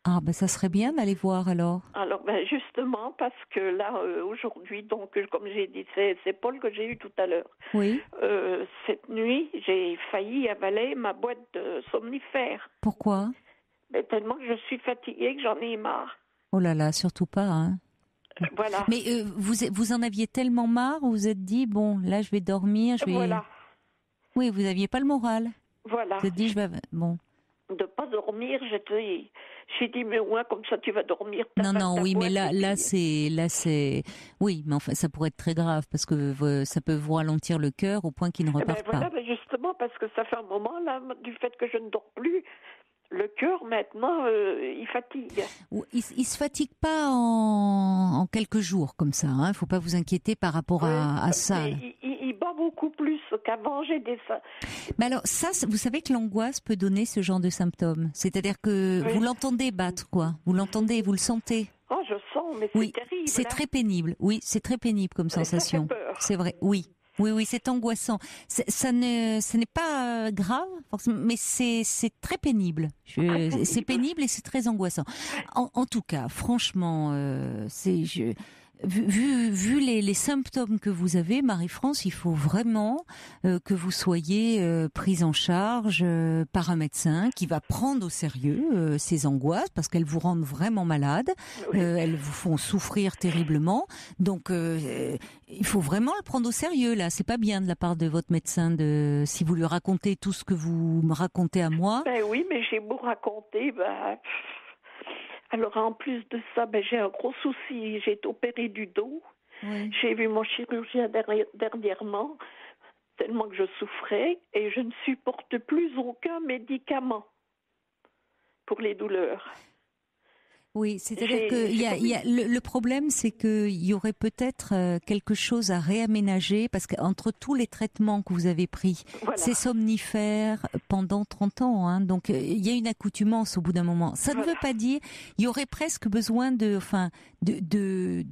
Ah, ben ça serait bien d'aller voir alors. Alors, justement, parce que là, aujourd'hui, donc, comme j'ai dit, c'est Paul que j'ai eu tout à l'heure. Oui. Cette nuit, j'ai failli avaler ma boîte de somnifères. Pourquoi? Tellement que je suis fatiguée, que j'en ai marre. Oh là là, surtout pas, hein. Voilà. Mais vous en aviez tellement marre, vous vous êtes dit, bon, là, je vais dormir, je vais... Voilà. Oui, vous n'aviez pas le moral. Voilà. Vous êtes dit, bon... De pas dormir, j'ai dit, mais ouais, comme ça, tu vas dormir. Non, oui, mais là, c'est, oui, mais enfin, ça pourrait être très grave parce que ça peut vous ralentir le cœur au point qu'il ne reparte voilà, pas. mais justement, parce que ça fait un moment, là, du fait que je ne dors plus, le cœur, maintenant, il fatigue. Il se fatigue pas en quelques jours comme ça, hein. Faut pas vous inquiéter par rapport à ça. Il bat beaucoup plus qu'avant, j'ai des... Mais alors, ça, vous savez que l'angoisse peut donner ce genre de symptômes. C'est-à-dire que vous l'entendez battre, quoi. Vous l'entendez, vous le sentez. Oh, je sens, mais c'est terrible. C'est très pénible. Oui, c'est très pénible comme sensation. Ça fait peur. C'est vrai, oui. Oui, c'est angoissant. Ce n'est pas grave, mais c'est très pénible. C'est pénible et c'est très angoissant. En tout cas, franchement, vu les symptômes que vous avez, Marie-France, il faut vraiment que vous soyez prise en charge par un médecin qui va prendre au sérieux ces angoisses parce qu'elles vous rendent vraiment malade, elles vous font souffrir terriblement. Donc, il faut vraiment le prendre au sérieux là. C'est pas bien de la part de votre médecin si vous lui racontez tout ce que vous me racontez à moi. Oui, mais j'ai beau raconter, alors, en plus de ça, j'ai un gros souci. J'ai été opérée du dos. Oui. J'ai vu mon chirurgien dernièrement, tellement que je souffrais, et je ne supporte plus aucun médicament pour les douleurs. Oui, c'est-à-dire que le problème, c'est qu'il y aurait peut-être quelque chose à réaménager parce qu'entre tous les traitements que vous avez pris, ces somnifères pendant 30 ans, hein, donc il y a une accoutumance au bout d'un moment. Ça ne veut pas dire, il y aurait presque besoin de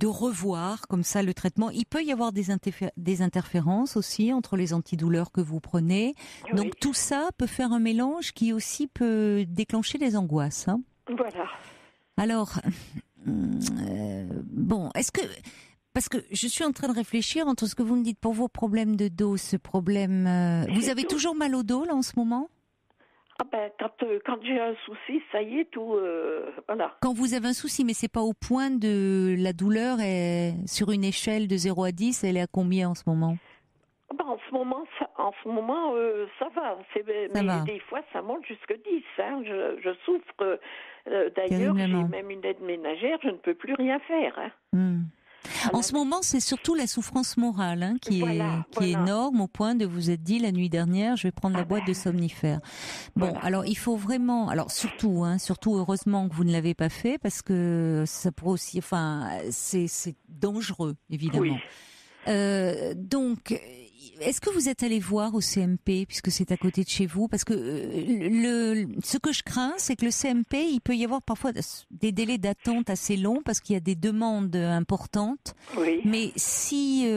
revoir comme ça le traitement. Il peut y avoir des interférences aussi entre les antidouleurs que vous prenez. Oui. Donc tout ça peut faire un mélange qui aussi peut déclencher des angoisses. Hein. Voilà. Alors, parce que je suis en train de réfléchir entre ce que vous me dites pour vos problèmes de dos, ce problème... vous avez toujours mal au dos, là, en ce moment ? Quand j'ai un souci, ça y est, tout... voilà. Quand vous avez un souci, mais c'est pas au point de... La douleur est sur une échelle de 0 à 10, elle est à combien en ce moment ? En ce moment, ça va. Mais des fois, ça monte jusqu'à 10. Hein. Je souffre. D'ailleurs, j'ai même une aide ménagère. Je ne peux plus rien faire. Hein. En ce moment, c'est surtout la souffrance morale qui est énorme au point de vous être dit la nuit dernière, je vais prendre la boîte de somnifères. Bon, alors il faut vraiment, alors surtout heureusement que vous ne l'avez pas fait parce que ça pourrait aussi, c'est dangereux évidemment. Oui. Donc, est-ce que vous êtes allé voir au CMP puisque c'est à côté de chez vous? Parce que ce que je crains, c'est que le CMP, il peut y avoir parfois des délais d'attente assez longs parce qu'il y a des demandes importantes. Oui. Mais si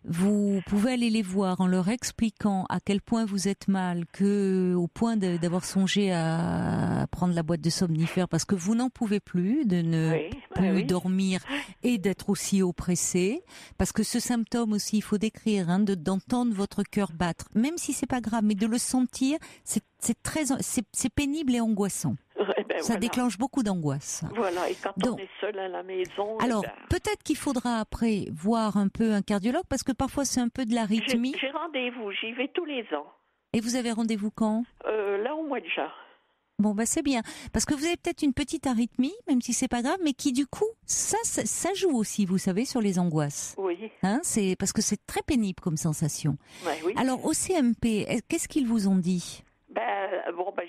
vous pouvez aller les voir en leur expliquant à quel point vous êtes mal, que au point d'avoir songé à prendre la boîte de somnifères parce que vous n'en pouvez plus, de ne plus dormir et d'être aussi oppressé, parce que ce symptôme aussi, il faut décrire, d'entendre votre cœur battre, même si c'est pas grave, mais de le sentir, c'est pénible et angoissant. Ça déclenche beaucoup d'angoisse. Voilà, et quand on est seul à la maison... Alors, peut-être qu'il faudra après voir un peu un cardiologue, parce que parfois c'est un peu de l'arythmie. J'ai rendez-vous, j'y vais tous les ans. Et vous avez rendez-vous quand ? Là, au mois de juin. Bon, c'est bien. Parce que vous avez peut-être une petite arythmie, même si c'est pas grave, mais qui, du coup, ça joue aussi, vous savez, sur les angoisses. Oui. C'est parce que c'est très pénible comme sensation. Oui. Alors, au CMP, qu'est-ce qu'ils vous ont dit ?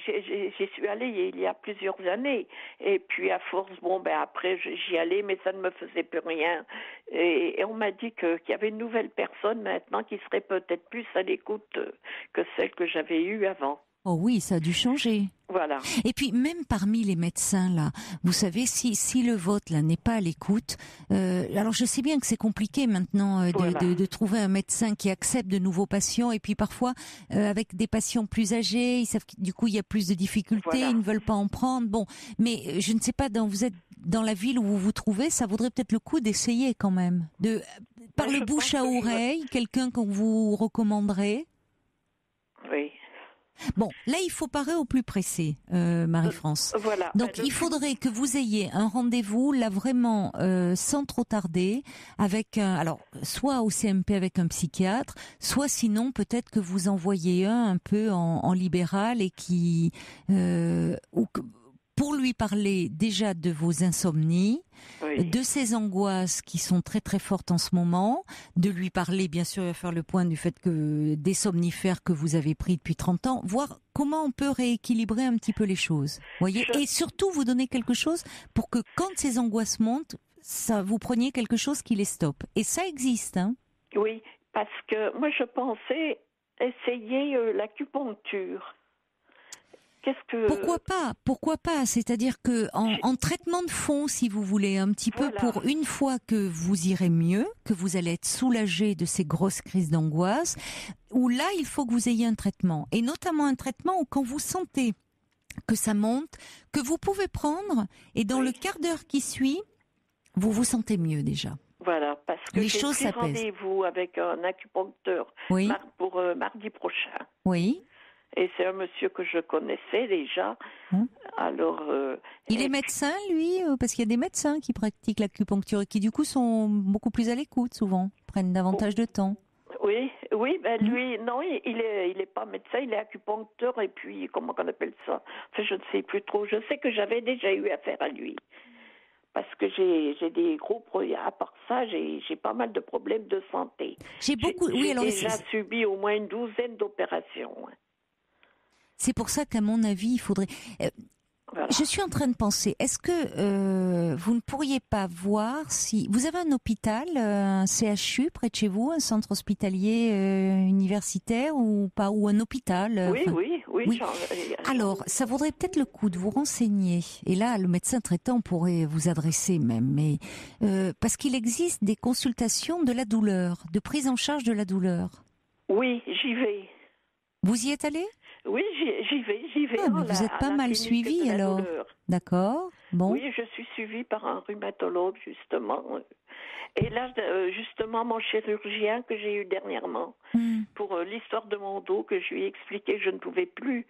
J'y suis allée il y a plusieurs années. Et puis, à force, après, j'y allais, mais ça ne me faisait plus rien. Et on m'a dit qu'il y avait une nouvelle personne maintenant qui serait peut-être plus à l'écoute que celle que j'avais eue avant. Oh oui, ça a dû changer. Voilà. Et puis même parmi les médecins là, vous savez, si le vôtre là n'est pas à l'écoute, alors je sais bien que c'est compliqué maintenant de trouver un médecin qui accepte de nouveaux patients, et puis parfois avec des patients plus âgés, ils savent que, du coup il y a plus de difficultés, ils ne veulent pas en prendre. Bon, mais je ne sais pas, vous êtes dans la ville où vous vous trouvez, ça vaudrait peut-être le coup d'essayer quand même, par le bouche à oreille, quelqu'un qu'on vous recommanderait. Oui. Bon, là, il faut parer au plus pressé, Marie-France. Voilà. Donc, il faudrait que vous ayez un rendez-vous, là, vraiment, sans trop tarder, avec alors, soit au CMP avec un psychiatre, soit sinon, peut-être que vous envoyez un peu en libéral et pour lui parler déjà de vos insomnies, de ces angoisses qui sont très très fortes en ce moment, de lui parler, bien sûr, il va faire le point du fait que des somnifères que vous avez pris depuis 30 ans, voir comment on peut rééquilibrer un petit peu les choses. Voyez, et surtout vous donner quelque chose pour que quand ces angoisses montent, vous preniez quelque chose qui les stoppe. Et ça existe, hein. Oui, parce que moi je pensais essayer l'acupuncture. Pourquoi pas? C'est-à-dire que en traitement de fond, si vous voulez, un petit peu pour une fois que vous irez mieux, que vous allez être soulagé de ces grosses crises d'angoisse, où là, il faut que vous ayez un traitement. Et notamment un traitement où quand vous sentez que ça monte, que vous pouvez prendre, et dans le quart d'heure qui suit, vous vous sentez mieux déjà. Voilà, parce que les j'ai choses pris s'apaisent. Rendez-vous avec un acupuncteur pour mardi prochain. Oui. Et c'est un monsieur que je connaissais déjà. Alors, il est médecin, lui, parce qu'il y a des médecins qui pratiquent l'acupuncture et qui, du coup, sont beaucoup plus à l'écoute, souvent, prennent davantage de temps. Oui, lui, non, il est pas médecin, il est acupuncteur, et puis, comment on appelle ça? Enfin, je ne sais plus trop. Je sais que j'avais déjà eu affaire à lui. Parce que j'ai des gros problèmes. À part ça, j'ai pas mal de problèmes de santé. J'ai déjà subi au moins une 12aine d'opérations. C'est pour ça qu'à mon avis, il faudrait... Je suis en train de penser, est-ce que vous ne pourriez pas voir si... Vous avez un hôpital, un CHU près de chez vous, un centre hospitalier universitaire ou pas, ou un hôpital Oui. Alors, ça vaudrait peut-être le coup de vous renseigner. Et là, le médecin traitant pourrait vous adresser même. Mais parce qu'il existe des consultations de la douleur, de prise en charge de la douleur. Oui, j'y vais. Vous y êtes allé ? Oui, j'y vais. Ah, mais vous êtes pas mal suivi alors. D'accord. Bon. Oui, je suis suivie par un rhumatologue justement. Et là, justement, mon chirurgien que j'ai eu dernièrement pour l'histoire de mon dos, que je lui ai expliqué que je ne pouvais plus,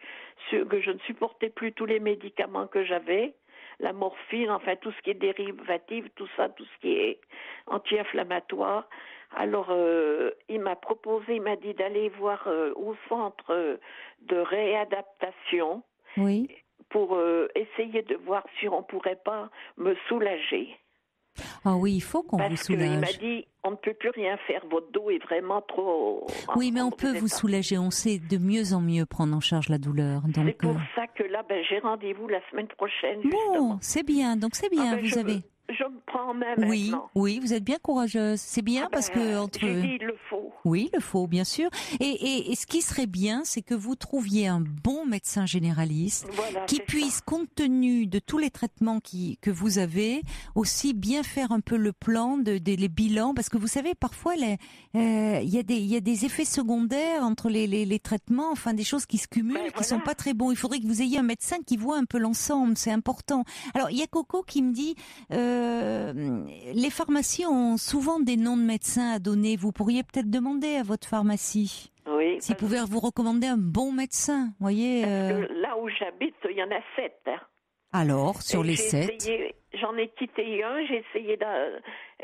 que je ne supportais plus tous les médicaments que j'avais, la morphine, enfin tout ce qui est dérivatif, tout ça, tout ce qui est anti-inflammatoire. Alors, il m'a dit d'aller voir au centre de réadaptation pour essayer de voir si on pourrait pas me soulager. Ah oui, il faut qu'on vous soulage. Parce qu'il m'a dit, on ne peut plus rien faire, votre dos est vraiment trop... Oui, mais on peut vous soulager, on sait de mieux en mieux prendre en charge la douleur. Donc, c'est pour ça que là, j'ai rendez-vous la semaine prochaine, justement. Bon, c'est bien, donc c'est bien, vous avez... Je me prends même maintenant. Oui, vous êtes bien courageuse. C'est bien parce que entre... J'ai dit, il le faut. Oui, il le faut, bien sûr. Et ce qui serait bien, c'est que vous trouviez un bon médecin généraliste qui puisse, compte tenu de tous les traitements que vous avez, aussi bien faire un peu le plan, les bilans, parce que vous savez, parfois, il y a des effets secondaires entre les traitements, enfin des choses qui se cumulent, qui sont pas très bons. Il faudrait que vous ayez un médecin qui voit un peu l'ensemble, c'est important. Alors, il y a Coco qui me dit... les pharmacies ont souvent des noms de médecins à donner. Vous pourriez peut-être demander à votre pharmacie s'ils pouvaient vous recommander un bon médecin. Voyez, parce que là où j'habite, il y en a 7. Hein. Alors, sur les 7 j'en ai quitté un, j'ai essayé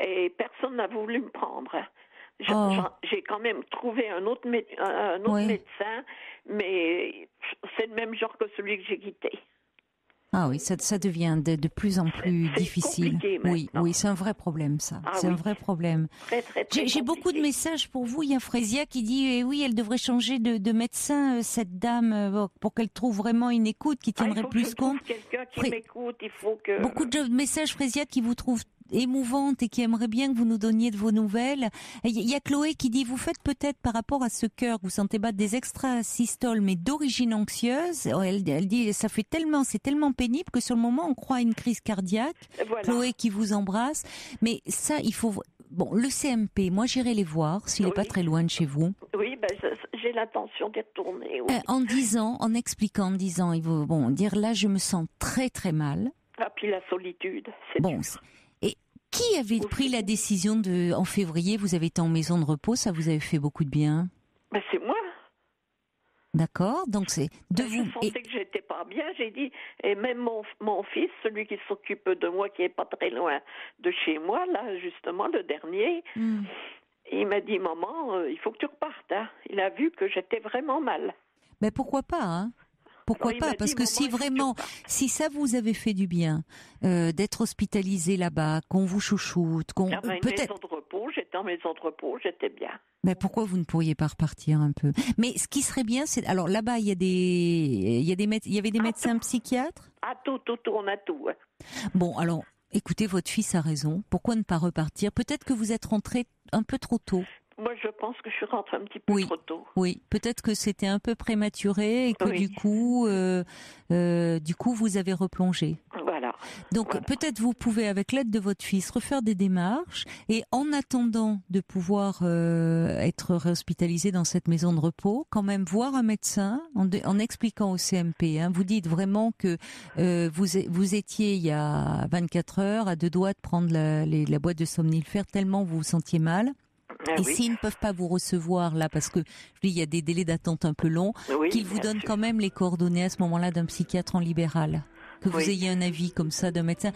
et personne n'a voulu me prendre. J'ai quand même trouvé un autre médecin, mais c'est le même genre que celui que j'ai quitté. Ah oui, ça devient de plus en plus difficile. Oui, c'est un vrai problème ça. C'est un vrai problème. Très j'ai beaucoup de messages pour vous. Il y a Frésia qui dit oui, elle devrait changer de médecin, cette dame, pour qu'elle trouve vraiment une écoute qui tiendrait plus compte. Quelqu'un qui m'écoute, il faut que... Beaucoup de messages, Frésia, qui vous trouvent émouvante et qui aimerait bien que vous nous donniez de vos nouvelles. Il y a Chloé qui dit, vous faites peut-être par rapport à ce cœur que vous sentez battre des extrasystoles, mais d'origine anxieuse. Elle dit, c'est tellement pénible que sur le moment, on croit à une crise cardiaque. Voilà. Chloé qui vous embrasse. Mais ça, il faut... Bon, le CMP, moi j'irai les voir, s'il n'est pas très loin de chez vous. Oui, j'ai l'intention d'y retourner. Oui. En expliquant, ils vont dire, là je me sens très très mal. Ah, puis la solitude, c'est bon. dur. Et qui avait pris la décision en février, vous avez été en maison de repos, ça vous avait fait beaucoup de bien? C'est moi. D'accord, donc c'est de vous. Je sentais que j'étais pas bien, j'ai dit, et même mon fils, celui qui s'occupe de moi, qui est pas très loin de chez moi, là, justement, le dernier, il m'a dit, maman, il faut que tu repartes, hein. Il a vu que j'étais vraiment mal. Mais pourquoi pas, hein? Pourquoi pas? Parce que si vraiment, si ça vous avait fait du bien d'être hospitalisé là-bas, qu'on vous chouchoute, peut-être. Maison de repos, j'étais en maison de repos, j'étais bien. Mais pourquoi vous ne pourriez pas repartir un peu? Mais ce qui serait bien, c'est alors là-bas il y avait des médecins psychiatres. Ah tout, on a tout. Ouais. Bon alors, écoutez, votre fils a raison. Pourquoi ne pas repartir? Peut-être que vous êtes rentré un peu trop tôt. Moi, je pense que je suis rentrée un petit peu trop tôt. Oui, peut-être que c'était un peu prématuré et que du coup, vous avez replongé. Voilà. Donc, peut-être vous pouvez, avec l'aide de votre fils, refaire des démarches et en attendant de pouvoir être réhospitalisé dans cette maison de repos, quand même voir un médecin en expliquant au CMP. Hein, vous dites vraiment que vous étiez il y a 24 heures à 2 doigts de prendre la boîte de somnifères tellement vous vous sentiez mal. Et s'ils ne peuvent pas vous recevoir là, parce que il y a des délais d'attente un peu longs, qu'ils vous donnent quand même les coordonnées à ce moment-là d'un psychiatre en libéral, que vous ayez un avis comme ça d'un médecin,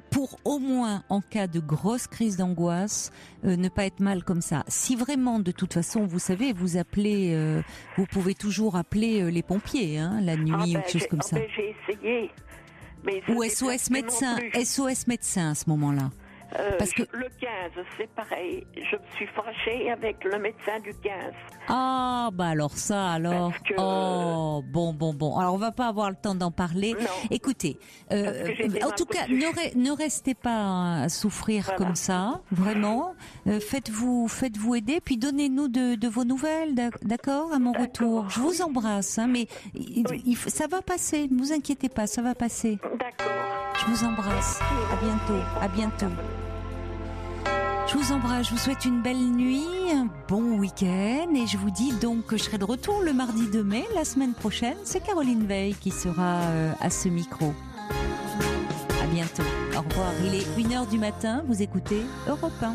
pour au moins en cas de grosse crise d'angoisse, ne pas être mal comme ça. Si vraiment, de toute façon, vous savez, vous appelez, vous pouvez toujours appeler les pompiers, hein, la nuit ou quelque chose comme ça. J'ai essayé. Mais ou SOS médecin, SOS médecin à ce moment-là. Parce que le 15, c'est pareil. Je me suis fâchée avec le médecin du 15. Ah, bah alors ça, alors. Que, bon. Alors on va pas avoir le temps d'en parler. Non. Écoutez, en tout cas, ne restez pas à souffrir comme ça, vraiment. Faites-vous aider, puis donnez-nous de vos nouvelles, d'accord, à mon retour. Je vous embrasse, hein, mais ça va passer. Ne vous inquiétez pas, ça va passer. D'accord. Je vous embrasse. À bientôt. Je vous embrasse, je vous souhaite une belle nuit, un bon week-end et je vous dis donc que je serai de retour le mardi 2 mai, la semaine prochaine. C'est Caroline Veil qui sera à ce micro. À bientôt. Au revoir. Il est 1h du matin, vous écoutez Europe 1.